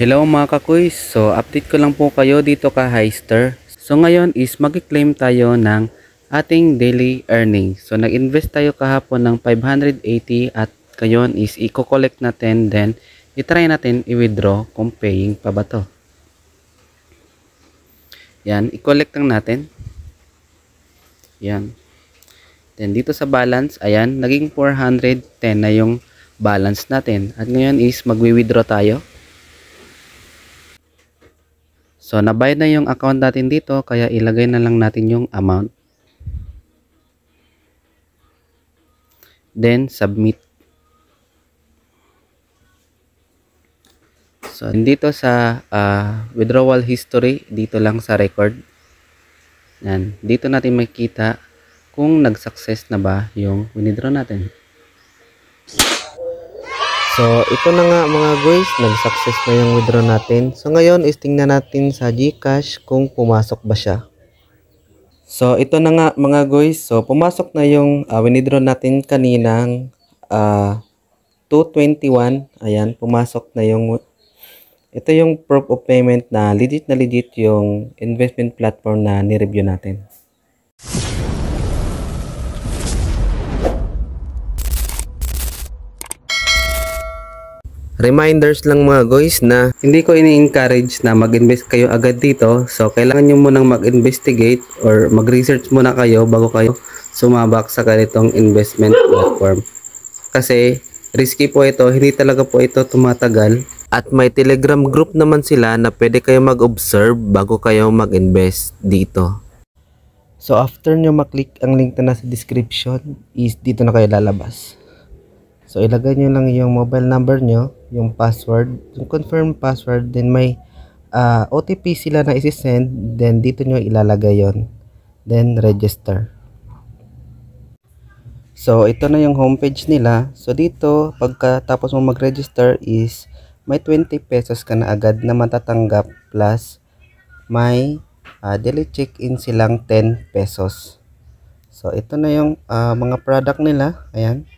Hello mga kakuys, so update ko lang po kayo dito ka Highster. So ngayon is mag-claim tayo ng ating daily earnings. So nag-invest tayo kahapon ng 580 at ngayon is i-collect natin, then i-try natin i-withdraw kung paying pa ba to. Yan, i-collect lang natin. Yan. Then dito sa balance, ayan, naging 410 na yung balance natin. At ngayon is magwi-withdraw tayo. So, nabayad na yung account natin dito, kaya ilagay na lang natin yung amount. Then, submit. So, dito sa withdrawal history, dito lang sa record. Yan. Dito natin makikita kung nag-success na ba yung withdraw natin. So, ito na nga mga guys, nag-success na yung withdraw natin. So, ngayon is tingnan natin sa GCash kung pumasok ba siya. So, ito na nga mga guys. So, pumasok na yung withdraw natin kaninang 221. Ayan, pumasok na yung... Ito yung proof of payment na legit yung investment platform na ni-review natin. Reminders lang mga guys na hindi ko ini-encourage na mag-invest kayo agad dito. So, kailangan nyo munang mag-investigate or mag-research muna kayo bago kayo sumabak sa ganitong investment platform. Kasi, risky po ito. Hindi talaga po ito tumatagal. At may Telegram group naman sila na pwede kayo mag-observe bago kayo mag-invest dito. So, after nyo maklik ang link na nasa description, is dito na kayo lalabas. So, ilagay nyo lang yung mobile number nyo, yung password, yung confirm password, then may OTP sila na isi-send, then dito nyo ilalagay yon, then register. So, ito na yung homepage nila. So, dito, pagkatapos mo mag-register is may 20 pesos ka na agad na matatanggap plus may daily check-in silang 10 pesos. So, ito na yung mga product nila. Ayan.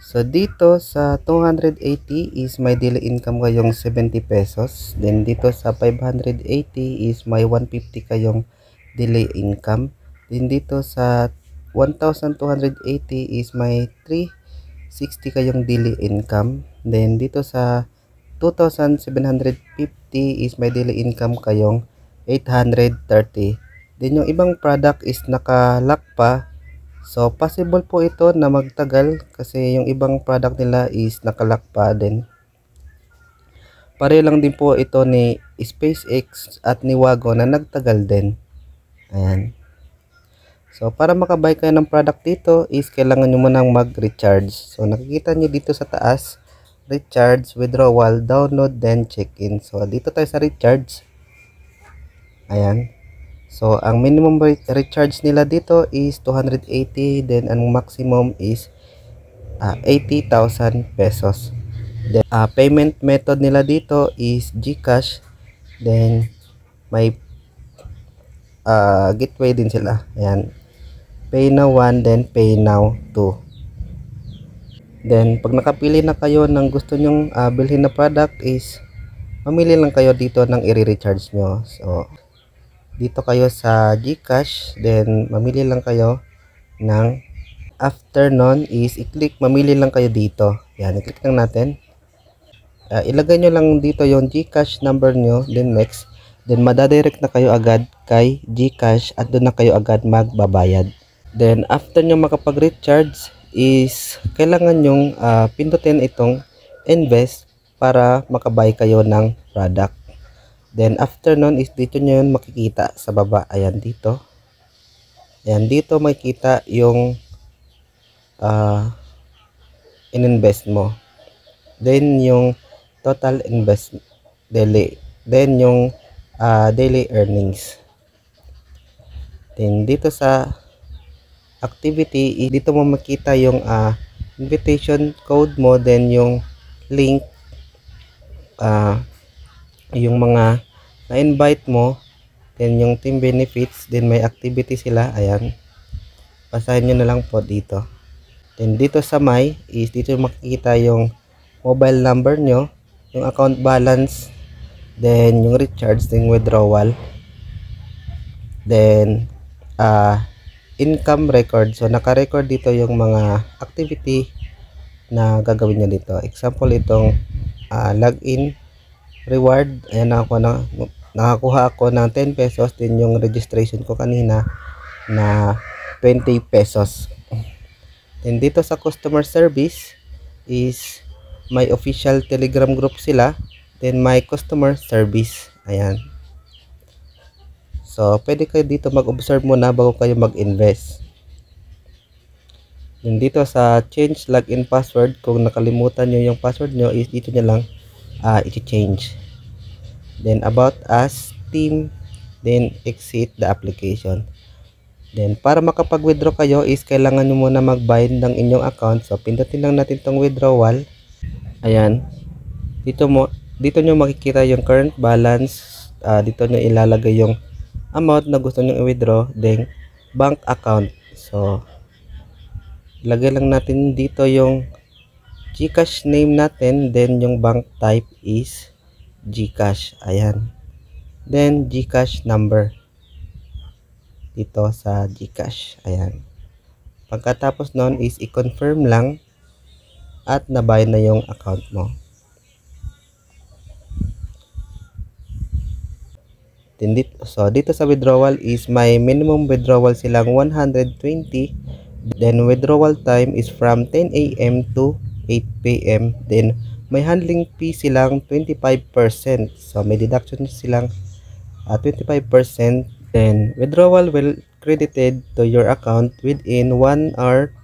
So, dito sa 280 is may daily income kayong 70 pesos. Then, dito sa 580 is may 150 kayong daily income. Then, dito sa 1,280 is may 360 kayong daily income. Then, dito sa 2,750 is may daily income kayong 830. Then, yung ibang product is naka-lock pa. So, possible po ito na magtagal kasi yung ibang product nila is nakalock pa din. Pareho lang din po ito ni SpaceX at ni Wago na nagtagal din. Ayan. So, para makabay kayo ng product dito is kailangan nyo munang mag-recharge. So, nakikita nyo dito sa taas, recharge, withdrawal, download, then check-in. So, dito tayo sa recharge. Ayan. So, ang minimum recharge nila dito is 280, then ang maximum is 80,000 pesos. Then, payment method nila dito is GCash, then may gateway din sila. Ayan. Pay now 1, then pay now 2. Then, pag nakapili na kayo ng gusto nyong bilhin na product is mamili lang kayo dito ng i-recharge nyo. So, dito kayo sa GCash, then mamili lang kayo ng after nun is i-click, mamili lang kayo dito. Yan, i-click lang natin. Ilagay nyo lang dito yung GCash number nyo, then next. Then madadirect na kayo agad kay GCash at doon na kayo agad magbabayad. Then after nyo makapag-recharge is kailangan nyong pindutin itong invest para makabay kayo ng product. Then after nun is dito nyo yun makikita sa baba. Ayan dito. Ayan dito makikita yung in-invest mo. Then yung total invest daily. Then yung daily earnings. Then dito sa activity, dito mo makita yung invitation code mo, then yung link, yung mga na-invite mo, then yung team benefits, then may activity sila. Ayan, basahin nyo na lang po dito. Then dito sa may is dito makikita yung mobile number nyo, yung account balance, then yung recharge, then withdrawal, then income record. So naka-record dito yung mga activity na gagawin nyo dito. Example, itong login reward, ayan, nakakuha ako ng 10 pesos. Din yung registration ko kanina na 20 pesos. Then dito sa customer service is may official telegram group sila, then may customer service. Ayan, so pwede kayo dito mag-observe muna bago kayo mag-invest. Then dito sa change login password, kung nakalimutan nyo yung password nyo, is dito nyo lang i-change. Then about us, team, then exit the application. Then para makapag-withdraw kayo is kailangan nyo muna mag-bind ng inyong account. So pindutin lang natin tong withdrawal. Ayan, dito nyo makikita yung current balance. Dito nyo ilalagay yung amount na gusto nyo i-withdraw, then bank account. So ilagay lang natin dito yung GCash name natin, then yung bank type is GCash. Ayan, then GCash number dito sa GCash. Ayan, pagkatapos nun is i-confirm lang at nabayad na yung account mo. So dito sa withdrawal is may minimum withdrawal silang 120. Then withdrawal time is from 10 AM to 8 PM. Then may handling fee silang 25%. So may deduction silang 25%. Then withdrawal will credited to your account within 1 hour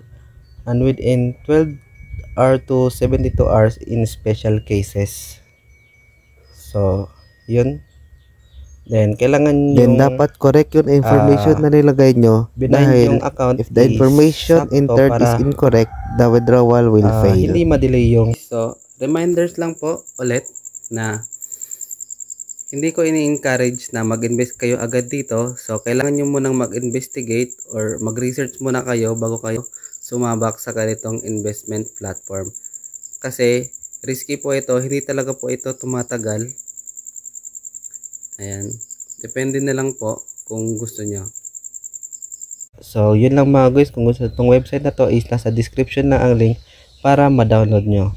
and within 12 hours to 72 hours in special cases. So yun. Then kailangan yung dapat correct yung information na nilagay nyo, dahil yung account if the information entered is incorrect, the withdrawal will fail. Hindi ma-delay yung. So reminders lang po ulit na hindi ko ini-encourage na mag-invest kayo agad dito. So kailangan nyo munang mag-investigate or mag-research muna kayo bago kayo sumabak sa ganitong investment platform. Kasi risky po ito, hindi talaga po ito tumatagal. Ayan, depende na lang po kung gusto nyo. So yun lang mga guys, kung gusto itong website na to is nasa description na ang link para ma-download nyo.